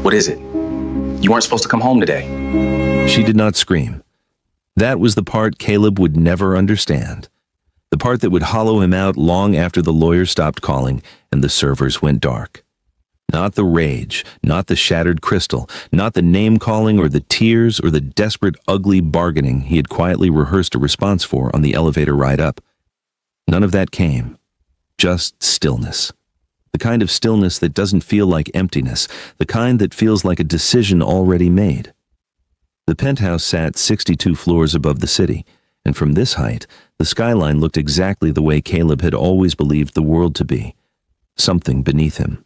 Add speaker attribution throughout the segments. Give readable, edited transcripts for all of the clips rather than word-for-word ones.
Speaker 1: What is it? You weren't supposed to come home today.
Speaker 2: She did not scream. That was the part Caleb would never understand. The part that would hollow him out long after the lawyer stopped calling and the servers went dark. Not the rage, not the shattered crystal, not the name-calling or the tears or the desperate, ugly bargaining he had quietly rehearsed a response for on the elevator ride up. None of that came. Just stillness. The kind of stillness that doesn't feel like emptiness, the kind that feels like a decision already made. The penthouse sat 62 floors above the city, and from this height, the skyline looked exactly the way Caleb had always believed the world to be. Something beneath him.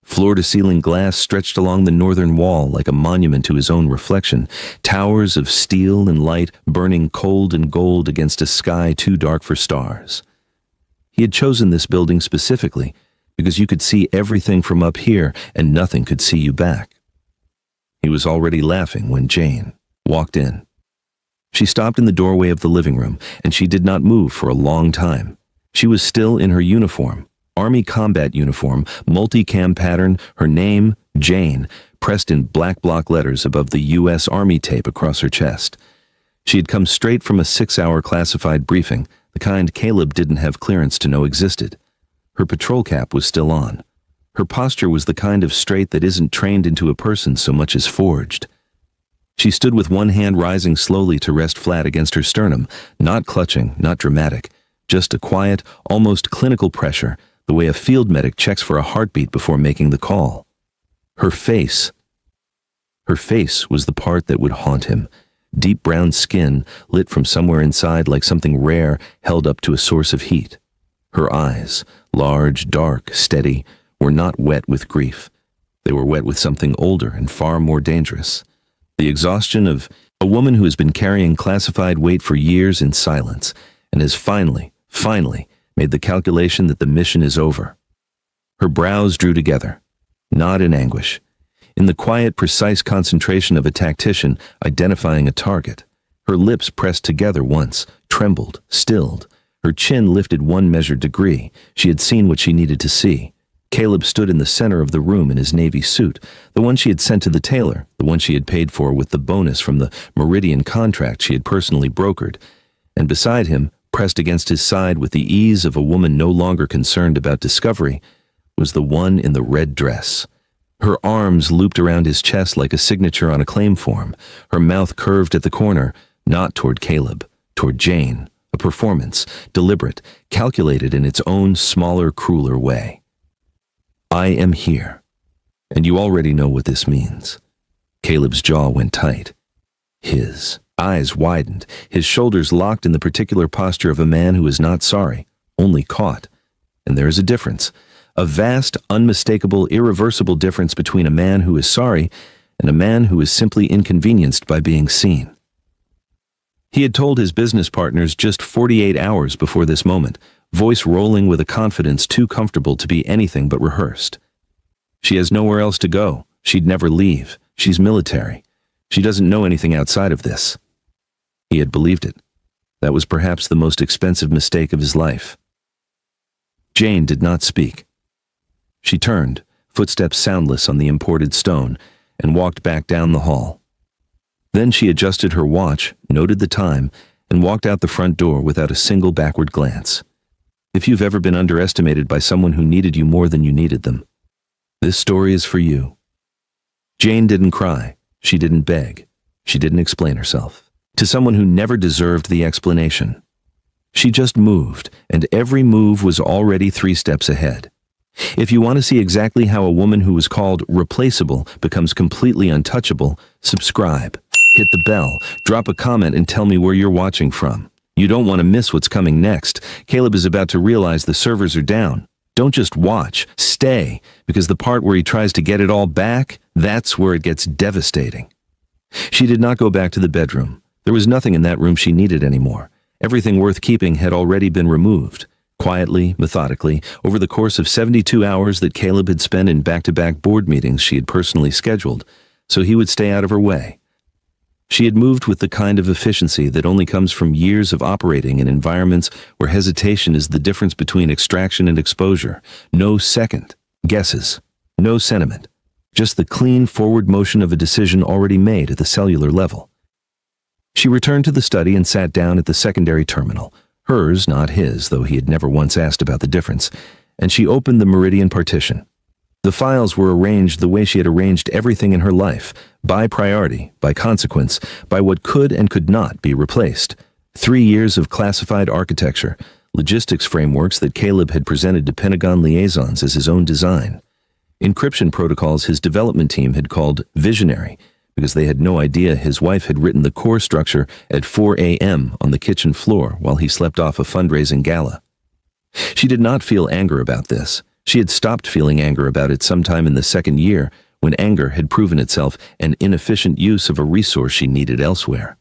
Speaker 2: Floor-to-ceiling glass stretched along the northern wall like a monument to his own reflection, towers of steel and light burning cold and gold against a sky too dark for stars. He had chosen this building specifically because you could see everything from up here and nothing could see you back. He was already laughing when Jane walked in. She stopped in the doorway of the living room, and she did not move for a long time. She was still in her uniform, Army combat uniform, multicam pattern, her name, Jane, pressed in black block letters above the U.S. Army tape across her chest. She had come straight from a 6-hour classified briefing, the kind Caleb didn't have clearance to know existed. Her patrol cap was still on. Her posture was the kind of straight that isn't trained into a person so much as forged. She stood with one hand rising slowly to rest flat against her sternum, not clutching, not dramatic, just a quiet, almost clinical pressure, the way a field medic checks for a heartbeat before making the call. Her face was the part that would haunt him. Deep brown skin, lit from somewhere inside like something rare held up to a source of heat. Her eyes, large, dark, steady, were not wet with grief. They were wet with something older and far more dangerous. The exhaustion of a woman who has been carrying classified weight for years in silence and has finally made the calculation that the mission is over. Her brows drew together, not in anguish, in the quiet, precise concentration of a tactician identifying a target. Her lips pressed together once, trembled, stilled. Her chin lifted one measured degree. She had seen what she needed to see. Caleb stood in the center of the room in his navy suit, the one she had sent to the tailor, the one she had paid for with the bonus from the Meridian contract she had personally brokered. And beside him, pressed against his side with the ease of a woman no longer concerned about discovery, was the one in the red dress. Her arms looped around his chest like a signature on a claim form, her mouth curved at the corner, not toward Caleb, toward Jane, a performance, deliberate, calculated in its own smaller, crueler way. I am here, and you already know what this means. Caleb's jaw went tight. His eyes widened, his shoulders locked in the particular posture of a man who is not sorry, only caught. And there is a difference, a vast, unmistakable, irreversible difference between a man who is sorry and a man who is simply inconvenienced by being seen. He had told his business partners just 48 hours before this moment, voice rolling with a confidence too comfortable to be anything but rehearsed. She has nowhere else to go. She'd never leave. She's military. She doesn't know anything outside of this. He had believed it. That was perhaps the most expensive mistake of his life. Jane did not speak. She turned, footsteps soundless on the imported stone, and walked back down the hall. Then she adjusted her watch, noted the time, and walked out the front door without a single backward glance. If you've ever been underestimated by someone who needed you more than you needed them, this story is for you. Jane didn't cry. She didn't beg. She didn't explain herself to someone who never deserved the explanation. She just moved, and every move was already 3 steps ahead. If you want to see exactly how a woman who was called replaceable becomes completely untouchable, subscribe, hit the bell, drop a comment, and tell me where you're watching from. You don't want to miss what's coming next. Caleb is about to realize the servers are down. Don't just watch, stay, because the part where he tries to get it all back, that's where it gets devastating. She did not go back to the bedroom. There was nothing in that room she needed anymore. Everything worth keeping had already been removed. Quietly, methodically, over the course of 72 hours that Caleb had spent in back-to-back board meetings she had personally scheduled, so he would stay out of her way. She had moved with the kind of efficiency that only comes from years of operating in environments where hesitation is the difference between extraction and exposure. No second guesses. No sentiment, just the clean forward motion of a decision already made at the cellular level. She returned to the study and sat down at the secondary terminal, hers, not his, though he had never once asked about the difference, and she opened the Meridian partition. The files were arranged the way she had arranged everything in her life, by priority, by consequence, by what could and could not be replaced. 3 years of classified architecture, logistics frameworks that Caleb had presented to Pentagon liaisons as his own design. Encryption protocols his development team had called Visionary, because they had no idea his wife had written the core structure at 4 a.m. on the kitchen floor while he slept off a fundraising gala. She did not feel anger about this. She had stopped feeling anger about it sometime in the second year, when anger had proven itself an inefficient use of a resource she needed elsewhere.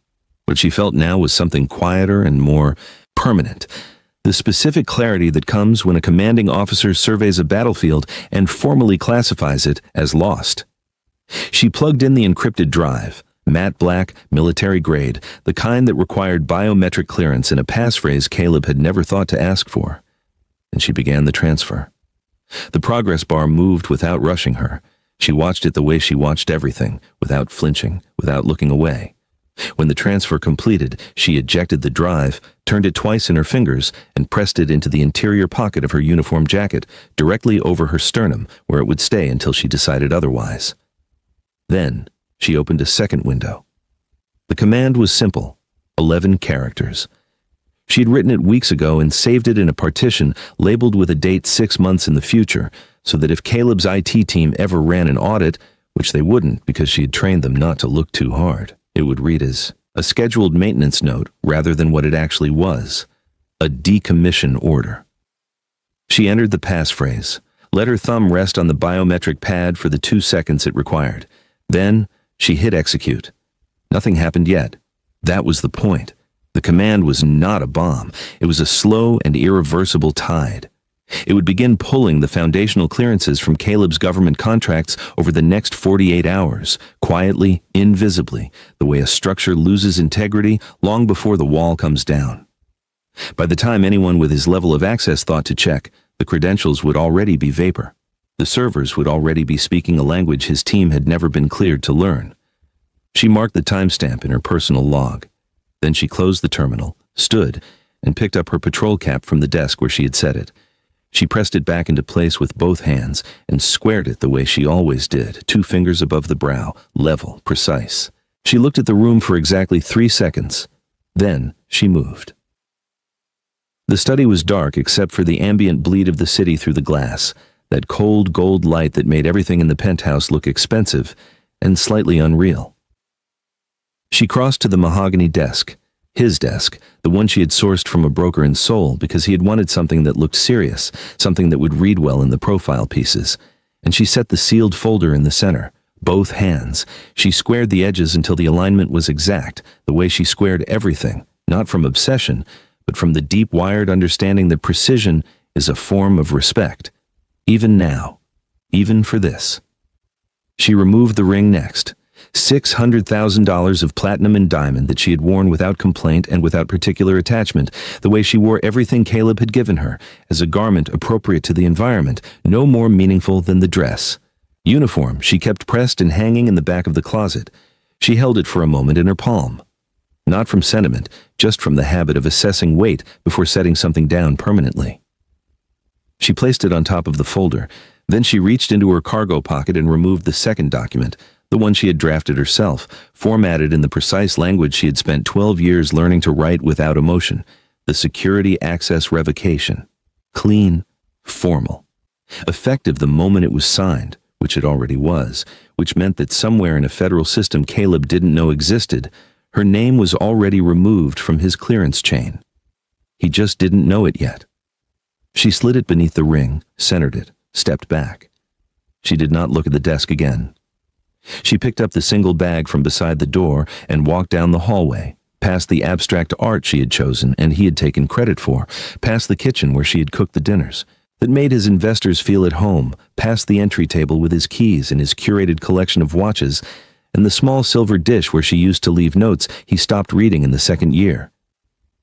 Speaker 2: What she felt now was something quieter and more permanent. The specific clarity that comes when a commanding officer surveys a battlefield and formally classifies it as lost. She plugged in the encrypted drive, matte black, military grade, the kind that required biometric clearance in a passphrase Caleb had never thought to ask for. And she began the transfer. The progress bar moved without rushing her. She watched it the way she watched everything, without flinching, without looking away. When the transfer completed, she ejected the drive, turned it twice in her fingers, and pressed it into the interior pocket of her uniform jacket, directly over her sternum, where it would stay until she decided otherwise. Then, she opened a second window. The command was simple, 11 characters. She had written it weeks ago and saved it in a partition labeled with a date 6 months in the future, so that if Caleb's IT team ever ran an audit, which they wouldn't because she had trained them not to look too hard, it would read as a scheduled maintenance note rather than what it actually was, a decommission order. She entered the passphrase, let her thumb rest on the biometric pad for the 2 seconds it required. Then, she hit execute. Nothing happened yet. That was the point. The command was not a bomb. It was a slow and irreversible tide. It would begin pulling the foundational clearances from Caleb's government contracts over the next 48 hours, quietly, invisibly, the way a structure loses integrity long before the wall comes down. By the time anyone with his level of access thought to check, the credentials would already be vapor. The servers would already be speaking a language his team had never been cleared to learn. She marked the timestamp in her personal log. Then she closed the terminal, stood, and picked up her patrol cap from the desk where she had set it. She pressed it back into place with both hands and squared it the way she always did, 2 fingers above the brow, level, precise. She looked at the room for exactly 3 seconds. Then she moved. The study was dark except for the ambient bleed of the city through the glass, that cold gold light that made everything in the penthouse look expensive and slightly unreal. She crossed to the mahogany desk, his desk, the one she had sourced from a broker in Seoul because he had wanted something that looked serious, something that would read well in the profile pieces, and she set the sealed folder in the center, both hands. She squared the edges until the alignment was exact, the way she squared everything, not from obsession, but from the deep-wired understanding that precision is a form of respect. Even now, even for this. She removed the ring next, $600,000 of platinum and diamond that she had worn without complaint and without particular attachment, the way she wore everything Caleb had given her, as a garment appropriate to the environment, no more meaningful than the dress. Uniform she kept pressed and hanging in the back of the closet. She held it for a moment in her palm. Not from sentiment, just from the habit of assessing weight before setting something down permanently. She placed it on top of the folder. Then she reached into her cargo pocket and removed the second document, the one she had drafted herself, formatted in the precise language she had spent 12 years learning to write without emotion, the security access revocation. Clean, formal. Effective the moment it was signed, which it already was, which meant that somewhere in a federal system Caleb didn't know existed, her name was already removed from his clearance chain. He just didn't know it yet. She slid it beneath the ring, centered it, stepped back. She did not look at the desk again. She picked up the single bag from beside the door and walked down the hallway, past the abstract art she had chosen and he had taken credit for, past the kitchen where she had cooked the dinners that made his investors feel at home, past the entry table with his keys and his curated collection of watches, and the small silver dish where she used to leave notes he stopped reading in the second year.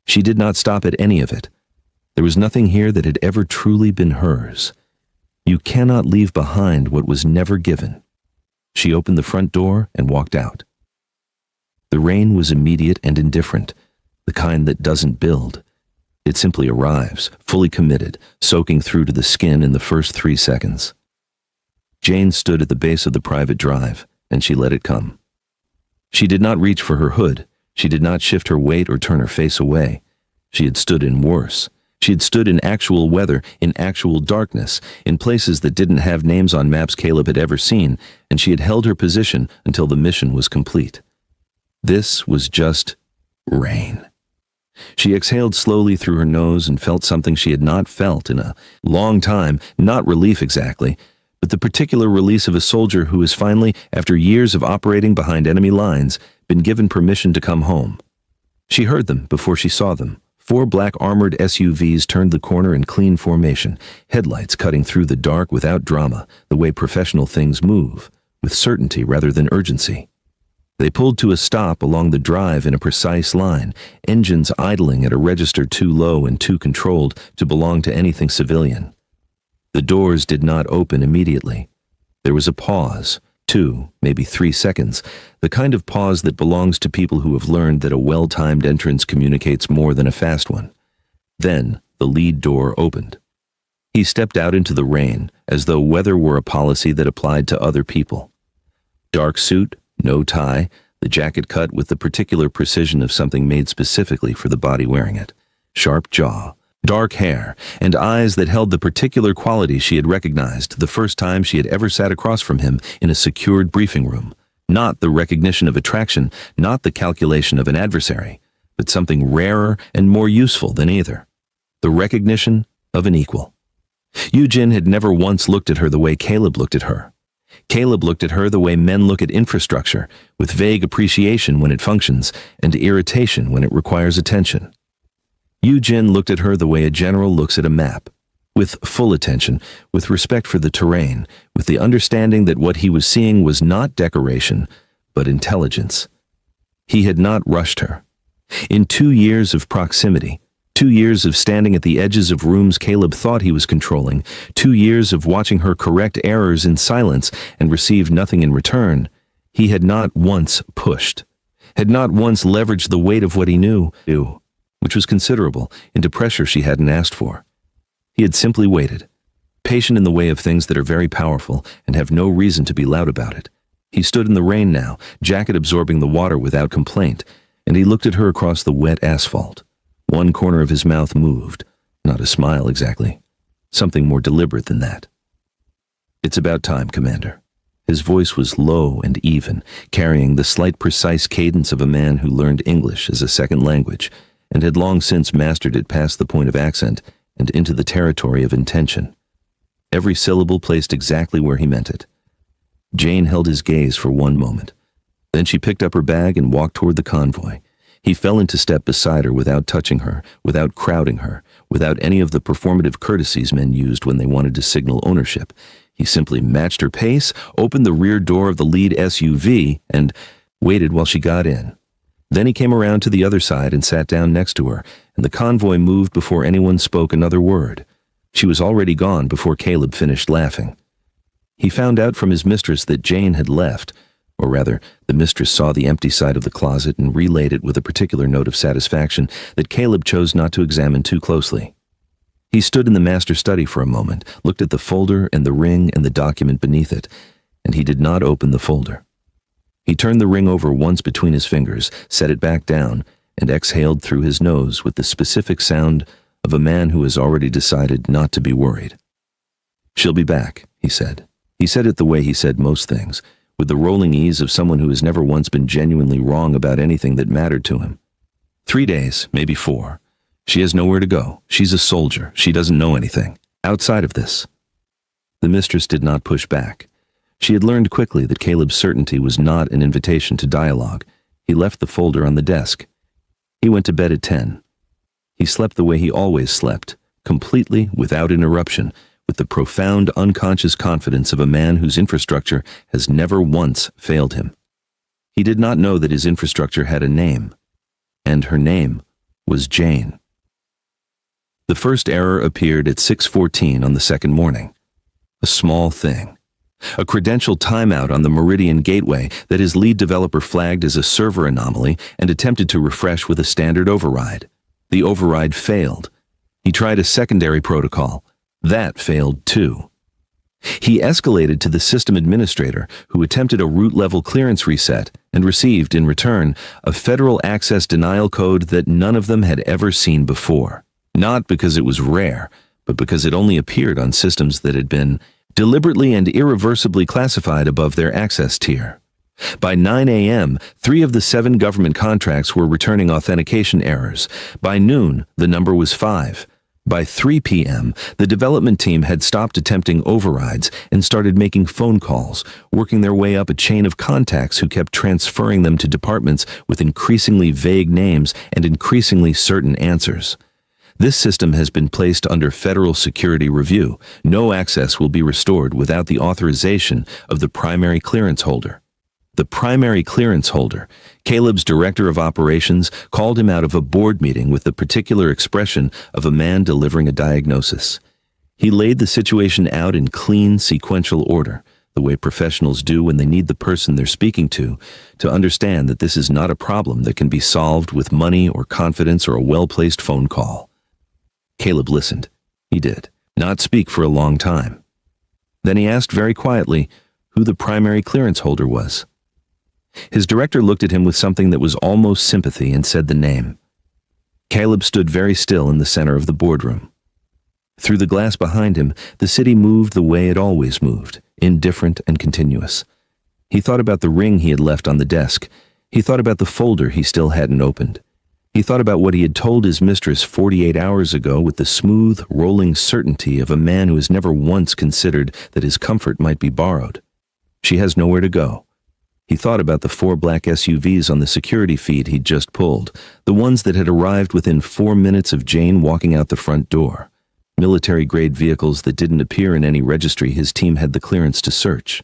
Speaker 2: She did not stop at any of it. There was nothing here that had ever truly been hers. You cannot leave behind what was never given. She opened the front door and walked out. The rain was immediate and indifferent, the kind that doesn't build. It simply arrives, fully committed, soaking through to the skin in the first 3 seconds. Jane stood at the base of the private drive, and she let it come. She did not reach for her hood. She did not shift her weight or turn her face away. She had stood in worse. She had stood in actual weather, in actual darkness, in places that didn't have names on maps Caleb had ever seen, and she had held her position until the mission was complete. This was just rain. She exhaled slowly through her nose and felt something she had not felt in a long time, not relief exactly, but the particular release of a soldier who has finally, after years of operating behind enemy lines, been given permission to come home. She heard them before she saw them. 4 black armored SUVs turned the corner in clean formation, headlights cutting through the dark without drama, the way professional things move, with certainty rather than urgency. They pulled to a stop along the drive in a precise line, engines idling at a register too low and too controlled to belong to anything civilian. The doors did not open immediately. There was a pause, 2, maybe 3 seconds, the kind of pause that belongs to people who have learned that a well-timed entrance communicates more than a fast one. Then the lead door opened. He stepped out into the rain, as though weather were a policy that applied to other people. Dark suit, no tie, the jacket cut with the particular precision of something made specifically for the body wearing it. Sharp jaw, dark hair, and eyes that held the particular quality she had recognized the first time she had ever sat across from him in a secured briefing room. Not the recognition of attraction, not the calculation of an adversary, but something rarer and more useful than either. The recognition of an equal. Eugene had never once looked at her the way Caleb looked at her. Caleb looked at her the way men look at infrastructure, with vague appreciation when it functions and irritation when it requires attention. Eugene looked at her the way a general looks at a map, with full attention, with respect for the terrain, with the understanding that what he was seeing was not decoration, but intelligence. He had not rushed her. In 2 years of proximity, 2 years of standing at the edges of rooms Caleb thought he was controlling, 2 years of watching her correct errors in silence and receive nothing in return, he had not once pushed, had not once leveraged the weight of what he knew, which was considerable, into pressure she hadn't asked for. He had simply waited, patient in the way of things that are very powerful and have no reason to be loud about it. He stood in the rain now, jacket absorbing the water without complaint, and he looked at her across the wet asphalt. One corner of his mouth moved, not a smile exactly, something more deliberate than that. "It's about time, Commander." His voice was low and even, carrying the slight precise cadence of a man who learned English as a second language and had long since mastered it past the point of accent and into the territory of intention. Every syllable placed exactly where he meant it. Jane held his gaze for one moment. Then she picked up her bag and walked toward the convoy. He fell into step beside her without touching her, without crowding her, without any of the performative courtesies men used when they wanted to signal ownership. He simply matched her pace, opened the rear door of the lead SUV, and waited while she got in. Then he came around to the other side and sat down next to her, and the convoy moved before anyone spoke another word. She was already gone before Caleb finished laughing. He found out from his mistress that Jane had left, or rather, the mistress saw the empty side of the closet and relayed it with a particular note of satisfaction that Caleb chose not to examine too closely. He stood in the master study for a moment, looked at the folder and the ring and the document beneath it, and he did not open the folder. He turned the ring over once between his fingers, set it back down, and exhaled through his nose with the specific sound of a man who has already decided not to be worried. "She'll be back," he said. He said it the way he said most things, with the rolling ease of someone who has never once been genuinely wrong about anything that mattered to him. 3 days, maybe 4. She has nowhere to go. She's a soldier. She doesn't know anything outside of this. The mistress did not push back. She had learned quickly that Caleb's certainty was not an invitation to dialogue. He left the folder on the desk. He went to bed at 10. He slept the way he always slept, completely without interruption, with the profound unconscious confidence of a man whose infrastructure has never once failed him. He did not know that his infrastructure had a name, and her name was Jane. The first error appeared at 6:14 on the second morning. A small thing. A credential timeout on the Meridian Gateway that his lead developer flagged as a server anomaly and attempted to refresh with a standard override. The override failed. He tried a secondary protocol. That failed too. He escalated to the system administrator, who attempted a root-level clearance reset and received, in return, a federal access denial code that none of them had ever seen before. Not because it was rare, but because it only appeared on systems that had been deliberately and irreversibly classified above their access tier. By 9 a.m., 3 of the 7 government contracts were returning authentication errors. By noon, the number was 5. By 3 p.m., the development team had stopped attempting overrides and started making phone calls, working their way up a chain of contacts who kept transferring them to departments with increasingly vague names and increasingly certain answers. This system has been placed under federal security review. No access will be restored without the authorization of the primary clearance holder. The primary clearance holder, Caleb's director of operations, called him out of a board meeting with the particular expression of a man delivering a diagnosis. He laid the situation out in clean, sequential order, the way professionals do when they need the person they're speaking to understand that this is not a problem that can be solved with money or confidence or a well-placed phone call. Caleb listened. He did not speak for a long time. Then he asked very quietly who the primary clearance holder was. His director looked at him with something that was almost sympathy and said the name. Caleb stood very still in the center of the boardroom. Through the glass behind him, the city moved the way it always moved, indifferent and continuous. He thought about the ring he had left on the desk. He thought about the folder he still hadn't opened. He thought about what he had told his mistress 48 hours ago with the smooth, rolling certainty of a man who has never once considered that his comfort might be borrowed. She has nowhere to go. He thought about the 4 black SUVs on the security feed he'd just pulled, the ones that had arrived within 4 minutes of Jane walking out the front door. Military-grade vehicles that didn't appear in any registry his team had the clearance to search.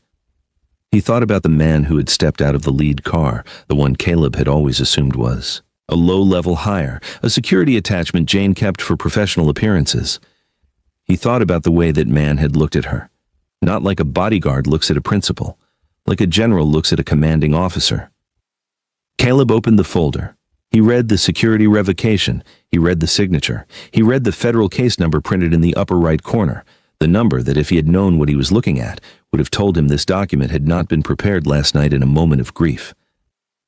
Speaker 2: He thought about the man who had stepped out of the lead car, the one Caleb had always assumed was a low-level hire, a security attachment Jane kept for professional appearances. He thought about the way that man had looked at her, not like a bodyguard looks at a principal, like a general looks at a commanding officer. Caleb opened the folder. He read the security revocation. He read the signature. He read the federal case number printed in the upper right corner, the number that, if he had known what he was looking at, would have told him this document had not been prepared last night in a moment of grief.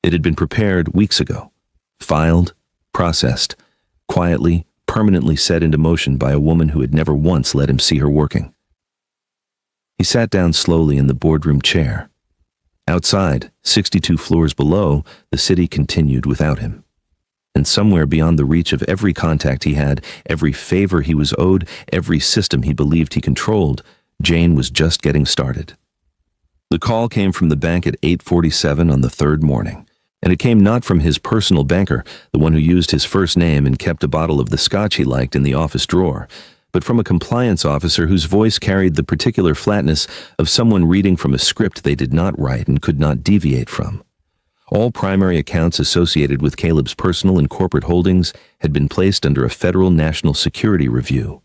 Speaker 2: It had been prepared weeks ago, filed, processed, quietly, permanently set into motion by a woman who had never once let him see her working. He sat down slowly in the boardroom chair. Outside, 62 floors below, the city continued without him. And somewhere beyond the reach of every contact he had, every favor he was owed, every system he believed he controlled, Jane was just getting started. The call came from the bank at 8:47 on the 3rd morning, and it came not from his personal banker, the one who used his first name and kept a bottle of the scotch he liked in the office drawer, but from a compliance officer whose voice carried the particular flatness of someone reading from a script they did not write and could not deviate from. All primary accounts associated with Caleb's personal and corporate holdings had been placed under a federal national security review.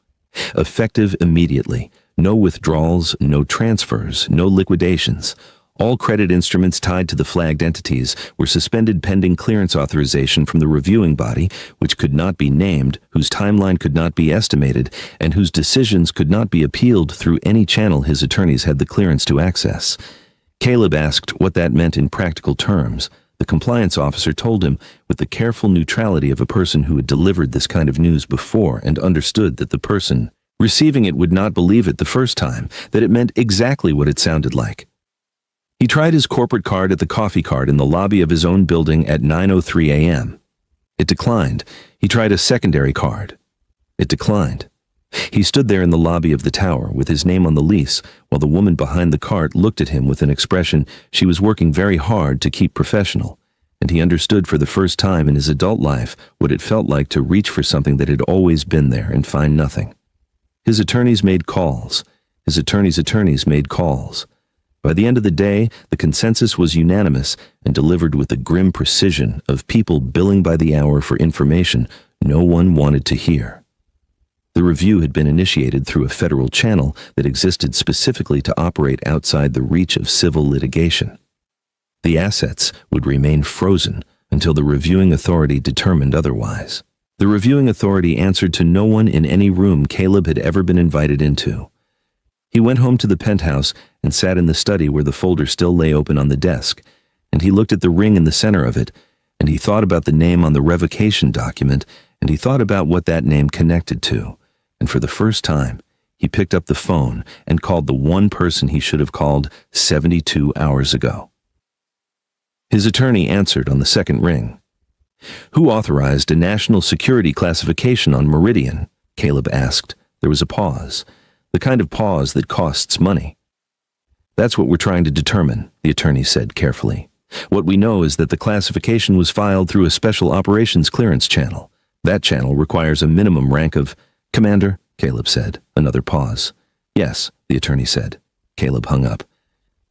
Speaker 2: Effective immediately. No withdrawals, no transfers, no liquidations. All credit instruments tied to the flagged entities were suspended pending clearance authorization from the reviewing body, which could not be named, whose timeline could not be estimated, and whose decisions could not be appealed through any channel his attorneys had the clearance to access. Caleb asked what that meant in practical terms. The compliance officer told him with the careful neutrality of a person who had delivered this kind of news before and understood that the person receiving it would not believe it the first time, that it meant exactly what it sounded like. He tried his corporate card at the coffee cart in the lobby of his own building at 9:03 a.m. It declined. He tried a secondary card. It declined. He stood there in the lobby of the tower with his name on the lease while the woman behind the cart looked at him with an expression she was working very hard to keep professional, and he understood for the first time in his adult life what it felt like to reach for something that had always been there and find nothing. His attorneys made calls. His attorney's attorneys made calls. By the end of the day, the consensus was unanimous and delivered with the grim precision of people billing by the hour for information no one wanted to hear. The review had been initiated through a federal channel that existed specifically to operate outside the reach of civil litigation. The assets would remain frozen until the reviewing authority determined otherwise. The reviewing authority answered to no one in any room Caleb had ever been invited into. He went home to the penthouse and sat in the study where the folder still lay open on the desk, and he looked at the ring in the center of it, and he thought about the name on the revocation document, and he thought about what that name connected to, and for the first time, he picked up the phone and called the one person he should have called 72 hours ago. His attorney answered on the second ring. "Who authorized a national security classification on Meridian?" Caleb asked. There was a pause, the kind of pause that costs money. "That's what we're trying to determine," the attorney said carefully. "What we know is that the classification was filed through a special operations clearance channel. That channel requires a minimum rank of—" "Commander," Caleb said. Another pause. "Yes," the attorney said. Caleb hung up.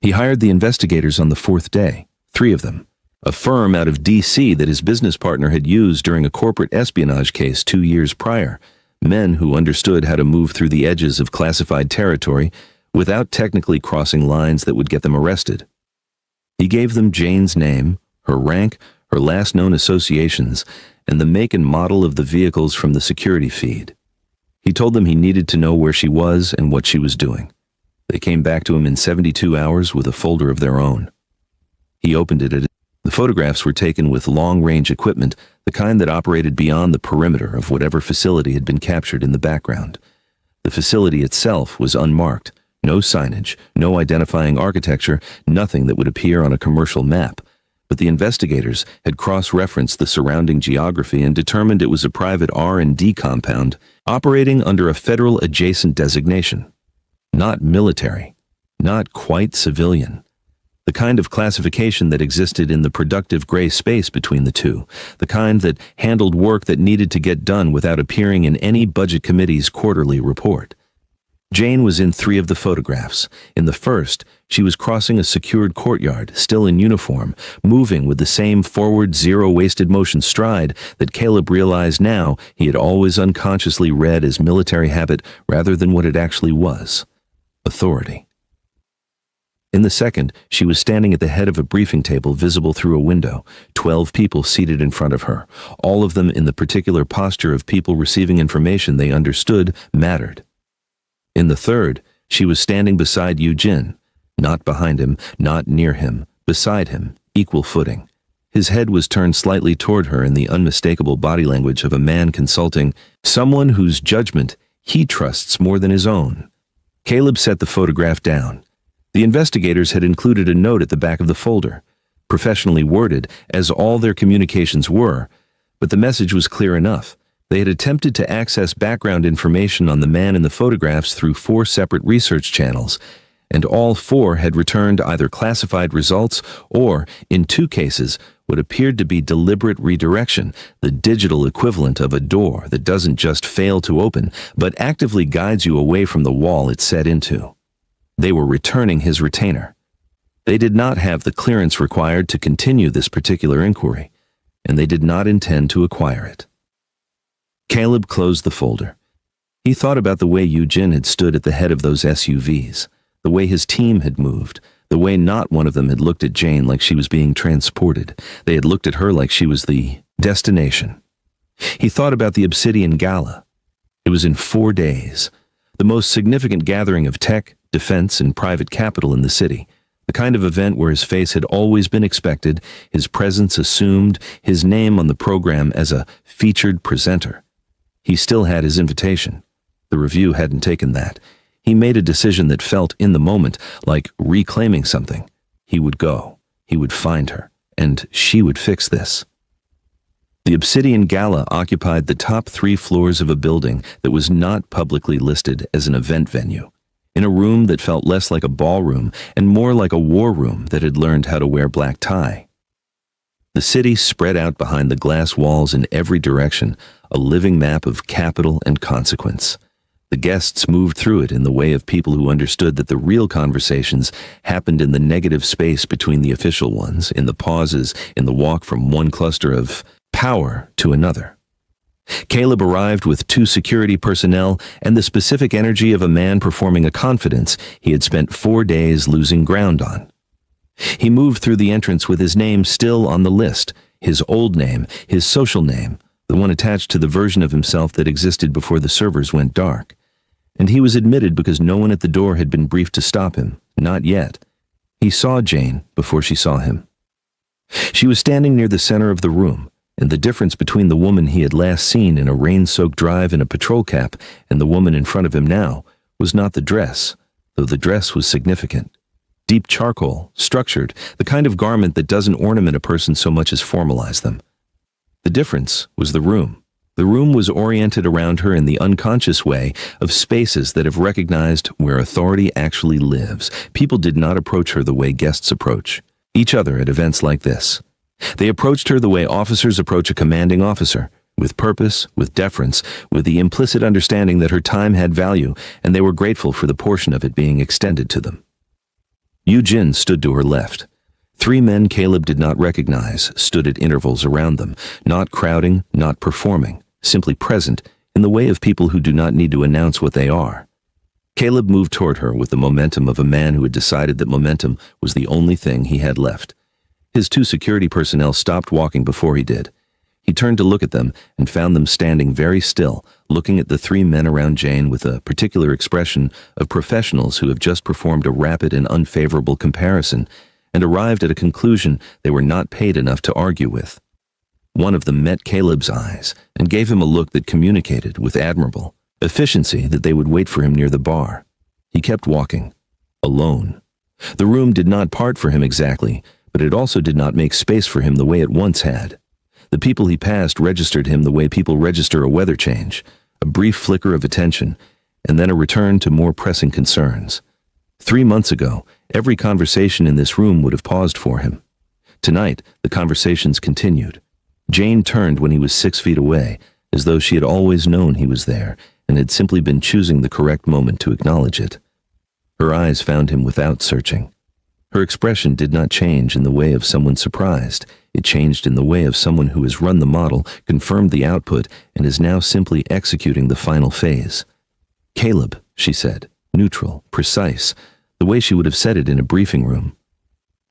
Speaker 2: He hired the investigators on the fourth day, 3 of them. A firm out of D.C. that his business partner had used during a corporate espionage case 2 years prior. Men who understood how to move through the edges of classified territory without technically crossing lines that would get them arrested. He gave them Jane's name, her rank, her last known associations, and the make and model of the vehicles from the security feed. He told them he needed to know where she was and what she was doing. They came back to him in 72 hours with a folder of their own. He opened it. The photographs were taken with long-range equipment, the kind that operated beyond the perimeter of whatever facility had been captured in the background. The facility itself was unmarked. No signage, no identifying architecture, nothing that would appear on a commercial map. But the investigators had cross-referenced the surrounding geography and determined it was a private R&D compound operating under a federal adjacent designation. Not military, not quite civilian. The kind of classification that existed in the productive gray space between the two, the kind that handled work that needed to get done without appearing in any budget committee's quarterly report. Jane was in 3 of the photographs. In the first, she was crossing a secured courtyard, still in uniform, moving with the same forward zero-wasted motion stride that Caleb realized now he had always unconsciously read as military habit rather than what it actually was: authority. In the second, she was standing at the head of a briefing table visible through a window, 12 people seated in front of her, all of them in the particular posture of people receiving information they understood mattered. In the third, she was standing beside Eugene, not behind him, not near him, beside him, equal footing. His head was turned slightly toward her in the unmistakable body language of a man consulting someone whose judgment he trusts more than his own. Caleb set the photograph down. The investigators had included a note at the back of the folder, professionally worded, as all their communications were, but the message was clear enough. They had attempted to access background information on the man in the photographs through 4 separate research channels, and all 4 had returned either classified results or, in 2 cases, what appeared to be deliberate redirection, the digital equivalent of a door that doesn't just fail to open, but actively guides you away from the wall it's set into. They were returning his retainer. They did not have the clearance required to continue this particular inquiry, and they did not intend to acquire it. Caleb closed the folder. He thought about the way Eugene had stood at the head of those SUVs, the way his team had moved, the way not one of them had looked at Jane like she was being transported. They had looked at her like she was the destination. He thought about the Obsidian Gala. It was in 4 days, the most significant gathering of tech, defense, and private capital in the city, the kind of event where his face had always been expected, his presence assumed, his name on the program as a featured presenter. He still had his invitation. The review hadn't taken that. He made a decision that felt, in the moment, like reclaiming something. He would go. He would find her. And she would fix this. The Obsidian Gala occupied the top 3 floors of a building that was not publicly listed as an event venue, in a room that felt less like a ballroom and more like a war room that had learned how to wear black tie. The city spread out behind the glass walls in every direction, a living map of capital and consequence. The guests moved through it in the way of people who understood that the real conversations happened in the negative space between the official ones, in the pauses, in the walk from one cluster of power to another. Caleb arrived with 2 security personnel and the specific energy of a man performing a confidence he had spent 4 days losing ground on. He moved through the entrance with his name still on the list, his old name, his social name, the one attached to the version of himself that existed before the servers went dark. And he was admitted because no one at the door had been briefed to stop him, not yet. He saw Jane before she saw him. She was standing near the center of the room, and the difference between the woman he had last seen in a rain-soaked drive in a patrol cap and the woman in front of him now was not the dress, though the dress was significant. Deep charcoal, structured, the kind of garment that doesn't ornament a person so much as formalize them. The difference was the room. The room was oriented around her in the unconscious way of spaces that have recognized where authority actually lives. People did not approach her the way guests approach each other at events like this. They approached her the way officers approach a commanding officer, with purpose, with deference, with the implicit understanding that her time had value, and they were grateful for the portion of it being extended to them. Yu-Jin stood to her left. 3 men Caleb did not recognize stood at intervals around them, not crowding, not performing, simply present in the way of people who do not need to announce what they are. Caleb moved toward her with the momentum of a man who had decided that momentum was the only thing he had left. His 2 security personnel stopped walking before he did. He turned to look at them and found them standing very still, looking at the 3 men around Jane with a particular expression of professionals who have just performed a rapid and unfavorable comparison and arrived at a conclusion they were not paid enough to argue with. One of them met Caleb's eyes and gave him a look that communicated with admirable efficiency that they would wait for him near the bar. He kept walking, alone. The room did not part for him exactly, but it also did not make space for him the way it once had. The people he passed registered him the way people register a weather change, a brief flicker of attention, and then a return to more pressing concerns. 3 months ago, every conversation in this room would have paused for him. Tonight, the conversations continued. Jane turned when he was 6 feet away, as though she had always known he was there, and had simply been choosing the correct moment to acknowledge it. Her eyes found him without searching. Her expression did not change in the way of someone surprised. It changed in the way of someone who has run the model, confirmed the output, and is now simply executing the final phase. "Caleb," she said, neutral, precise, the way she would have said it in a briefing room.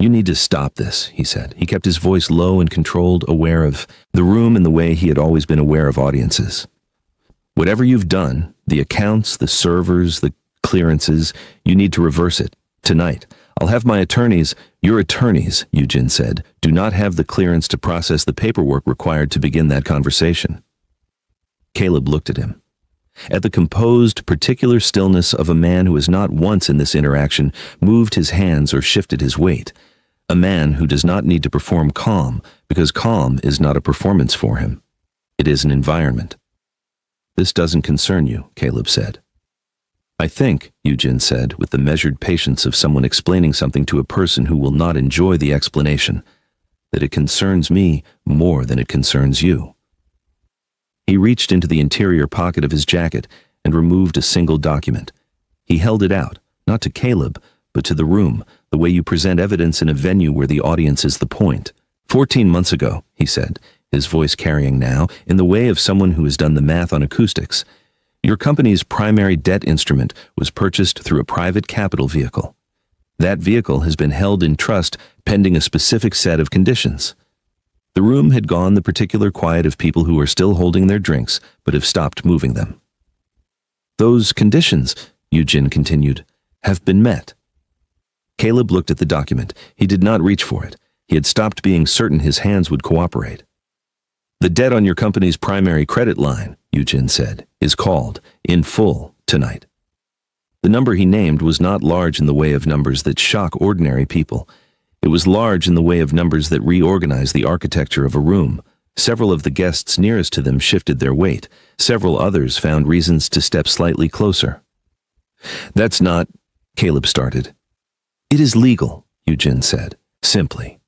Speaker 2: "You need to stop this," he said. He kept his voice low and controlled, aware of the room in the way he had always been aware of audiences. "Whatever you've done, the accounts, the servers, the clearances, you need to reverse it. Tonight. I'll have my attorneys—" "Your attorneys," Yu-Jin said, "do not have the clearance to process the paperwork required to begin that conversation." Caleb looked at him. At the composed, particular stillness of a man who has not once in this interaction moved his hands or shifted his weight. A man who does not need to perform calm, because calm is not a performance for him. It is an environment. "This doesn't concern you," Caleb said. "I think," Yu-Jin said, with the measured patience of someone explaining something to a person who will not enjoy the explanation, "that it concerns me more than it concerns you." He reached into the interior pocket of his jacket and removed a single document. He held it out, not to Caleb, but to the room, the way you present evidence in a venue where the audience is the point. 14 months ago, he said, his voice carrying now, in the way of someone who has done the math on acoustics, your company's primary debt instrument was purchased through a private capital vehicle. That vehicle has been held in trust pending a specific set of conditions. The room had gone the particular quiet of people who are still holding their drinks but have stopped moving them. "Those conditions," Yu-Jin continued, "have been met." Caleb looked at the document. He did not reach for it. He had stopped being certain his hands would cooperate. "The debt on your company's primary credit line," Yu-Jin said, "is called, in full, tonight." The number he named was not large in the way of numbers that shock ordinary people. It was large in the way of numbers that reorganize the architecture of a room. Several of the guests nearest to them shifted their weight. Several others found reasons to step slightly closer. "That's not," Caleb started. "It is legal," Yu-Jin said, simply.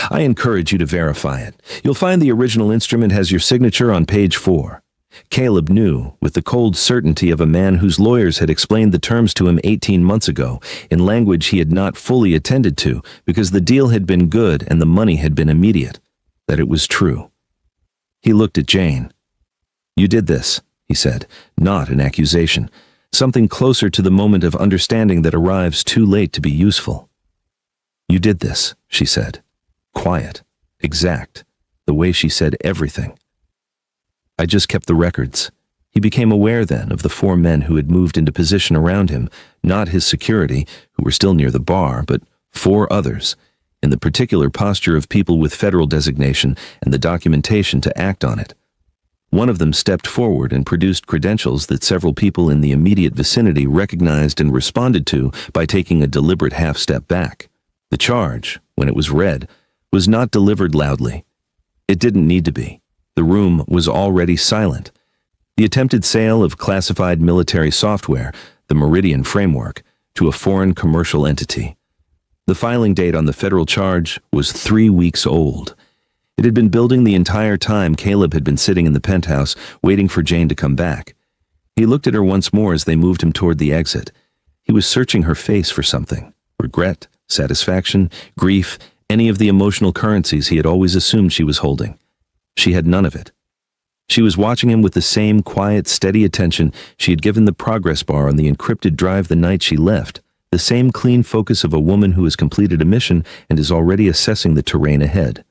Speaker 2: "I encourage you to verify it. You'll find the original instrument has your signature on page 4. Caleb knew, with the cold certainty of a man whose lawyers had explained the terms to him 18 months ago, in language he had not fully attended to, because the deal had been good and the money had been immediate, that it was true. He looked at Jane. "You did this," he said, not an accusation, something closer to the moment of understanding that arrives too late to be useful. "You did this," she said, quiet, exact, the way she said everything. "I just kept the records." He became aware then of the 4 men who had moved into position around him, not his security, who were still near the bar, but 4 others, in the particular posture of people with federal designation and the documentation to act on it. One of them stepped forward and produced credentials that several people in the immediate vicinity recognized and responded to by taking a deliberate half-step back. The charge, when it was read, was not delivered loudly. It didn't need to be. The room was already silent. The attempted sale of classified military software, the Meridian framework, to a foreign commercial entity. The filing date on the federal charge was 3 weeks old. It had been building the entire time Caleb had been sitting in the penthouse, waiting for Jane to come back. He looked at her once more as they moved him toward the exit. He was searching her face for something: regret, satisfaction, grief, any of the emotional currencies he had always assumed she was holding. She had none of it. She was watching him with the same quiet, steady attention she had given the progress bar on the encrypted drive the night she left, the same clean focus of a woman who has completed a mission and is already assessing the terrain ahead.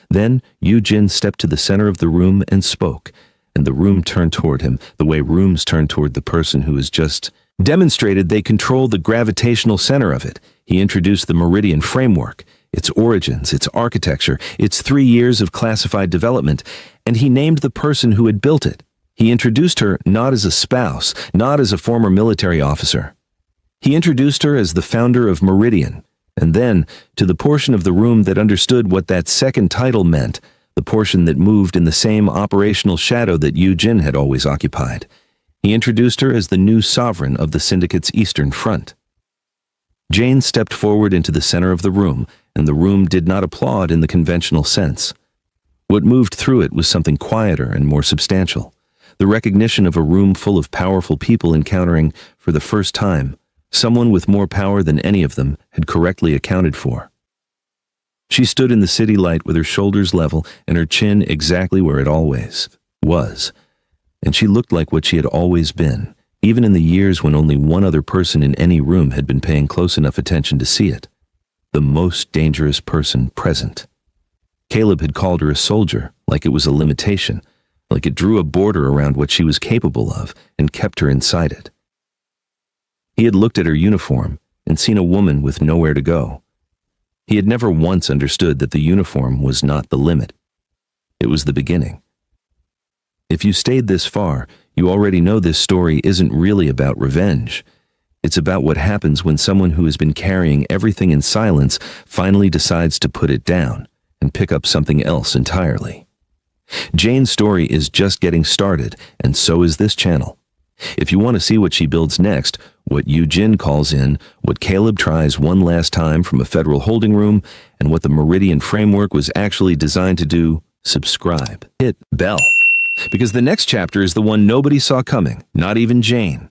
Speaker 2: Then Yu-Jin stepped to the center of the room and spoke, and the room turned toward him, the way rooms turn toward the person who has just demonstrated they control the gravitational center of it. He introduced the Meridian framework, its origins, its architecture, its 3 years of classified development, and he named the person who had built it. He introduced her not as a spouse, not as a former military officer. He introduced her as the founder of Meridian, and then, to the portion of the room that understood what that second title meant, the portion that moved in the same operational shadow that Yu-Jin had always occupied, he introduced her as the new sovereign of the Syndicate's Eastern Front. Jane stepped forward into the center of the room, and the room did not applaud in the conventional sense. What moved through it was something quieter and more substantial, the recognition of a room full of powerful people encountering, for the first time, someone with more power than any of them had correctly accounted for. She stood in the city light with her shoulders level and her chin exactly where it always was, and she looked like what she had always been, even in the years when only one other person in any room had been paying close enough attention to see it: the most dangerous person present. Caleb had called her a soldier, like it was a limitation, like it drew a border around what she was capable of and kept her inside it. He had looked at her uniform and seen a woman with nowhere to go. He had never once understood that the uniform was not the limit. It was the beginning. If you stayed this far, you already know this story isn't really about revenge. It's about what happens when someone who has been carrying everything in silence finally decides to put it down and pick up something else entirely. Jane's story is just getting started, and so is this channel. If you want to see what she builds next, what Yu-Jin calls in, what Caleb tries one last time from a federal holding room, and what the Meridian framework was actually designed to do, subscribe. Hit bell. Because the next chapter is the one nobody saw coming, not even Jane.